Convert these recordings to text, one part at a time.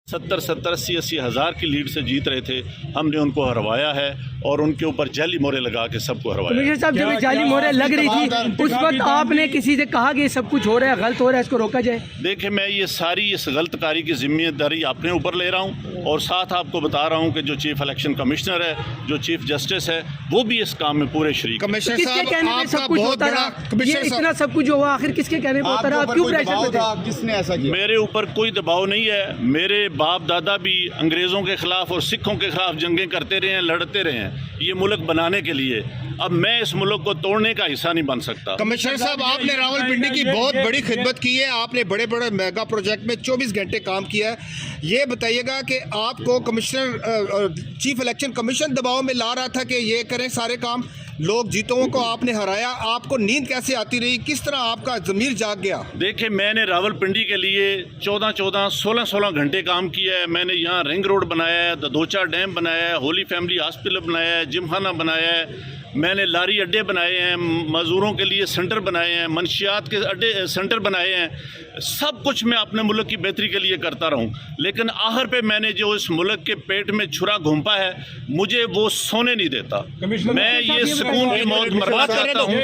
70 80 हज़ार की लीड से जीत रहे थे। हमने उनको हरवाया है और उनके ऊपर जाली मोहरे लगा के सबको हरवाया। कमिश्नर साहब, जब जाली मोहरे लग रही थी उस वक्त आपने किसी से कहा कि ये सब कुछ हो रहा है, गलत हो रहा है, इसको रोका जाए? देखिए, मैं ये सारी इस गलतकारी की जिम्मेदारी अपने ऊपर ले रहा हूँ और साथ आपको बता रहा हूँ कि जो चीफ इलेक्शन कमिश्नर है, जो चीफ जस्टिस है, वो भी इस काम में पूरे शरीक। कमिश्नर साहब, सब कुछ होता रहा, ये इतना सब कुछ हुआ, आखिर किसके कहने पर होता रहा? आप क्यों प्रेशर में थे? किसने ऐसा किया? मेरे ऊपर कोई दबाव नहीं है। मेरे बाप दादा भी अंग्रेज़ों के खिलाफ और सिखों के खिलाफ जंगें करते रहे हैं, लड़ते रहे हैं ये मुल्क बनाने के लिए। अब मैं इस मुल्क को तोड़ने का हिस्सा नहीं बन सकता। कमिश्नर साहब, आपने रावलपिंडी की बहुत बड़ी खिदमत की है, आपने बड़े बड़े मेगा प्रोजेक्ट में 24 घंटे काम किया है। ये बताइएगा कि आपको कमिश्नर चीफ इलेक्शन कमीशन दबाव में ला रहा था कि ये करें सारे काम, लोग जीतों को आपने हराया, आपको नींद कैसे आती रही, किस तरह आपका ज़मीर जाग गया? देखिए, मैंने रावलपिंडी के लिए 14 16 घंटे काम किया है। मैंने यहाँ रिंग रोड बनाया है, ददोचा डैम बनाया है, होली फैमिली हॉस्पिटल बनाया है, जिमखाना बनाया है, मैंने लारी अड्डे बनाए हैं, मज़दूरों के लिए सेंटर बनाए हैं, मंशियात के अड्डे सेंटर बनाए हैं। सब कुछ मैं अपने मुल्क की बेहतरी के लिए करता रहूं, लेकिन आखिर पे मैंने जो इस मुल्क के पेट में छुरा घूंपा है, मुझे वो सोने नहीं देता। मैं ये सुकून की मौत बर्बाद करता हूँ।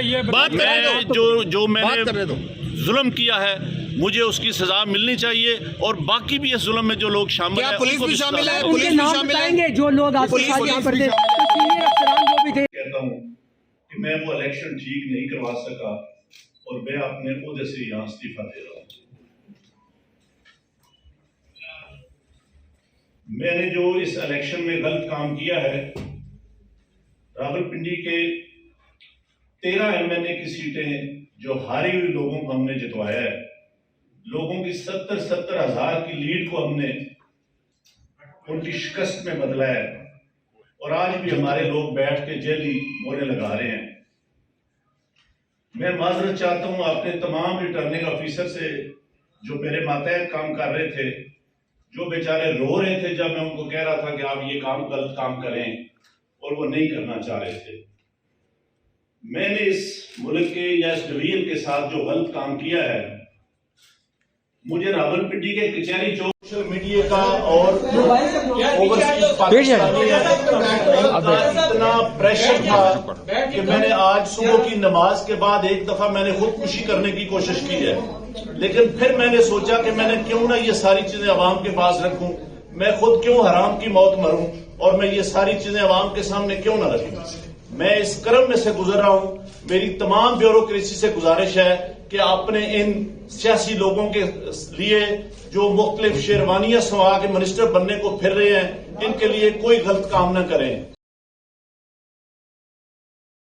मैं जो मैंने जुल्म किया है, मुझे उसकी सजा मिलनी चाहिए और बाकी भी इस जुल्म में जो लोग शामिल हैं, पुलिस भी शामिल है? उनके नाम बताएंगे जो लोग आपके साथ यहाँ पर थे, सीनियर अफसरान जो भी थे। कहता हूँ कि मैं वो इलेक्शन ठीक नहीं करवा सका और मैं अपने ओहदे से यहाँ इस्तीफा दे रहा हूँ। मैंने जो इस इलेक्शन में गलत काम किया है, रावलपिंडी के 13 एमएनए की सीटें जो हारी हुई लोगों को हमने जितवाया है, लोगों की 70 हज़ार की लीड को हमने उनकी शिकस्त में बदला है और आज भी हमारे लोग बैठ के जेली मोहरे लगा रहे हैं। मैं माजरत चाहता हूं अपने तमाम रिटर्निंग ऑफिसर से जो मेरे मातहत काम कर रहे थे, जो बेचारे रो रहे थे जब मैं उनको कह रहा था कि आप ये काम गलत काम करें और वो नहीं करना चाह रहे थे। मैंने इस मुल्क के या इस डिवीजन के साथ जो गलत काम किया है, मुझे रावलपिंडी के कचहरी चौक सोशल मीडिया का और इतना प्रेशर था कि मैंने आज सुबह की नमाज के बाद एक दफा मैंने खुदकुशी करने की कोशिश की है, लेकिन फिर मैंने सोचा कि मैंने क्यों ना ये सारी चीजें अवाम के पास रखूं, मैं खुद क्यों हराम की मौत मरूं और मैं ये सारी चीजें अवाम के सामने क्यों ना रखूं। मैं इस क्रम में से गुजर रहा हूं। मेरी तमाम ब्यूरोक्रेसी से गुजारिश है कि आपने इन सियासी लोगों के लिए जो मुख्तलिफ शेरवानियां सवा के मिनिस्टर बनने को फिर रहे हैं, इनके लिए कोई गलत काम न करें।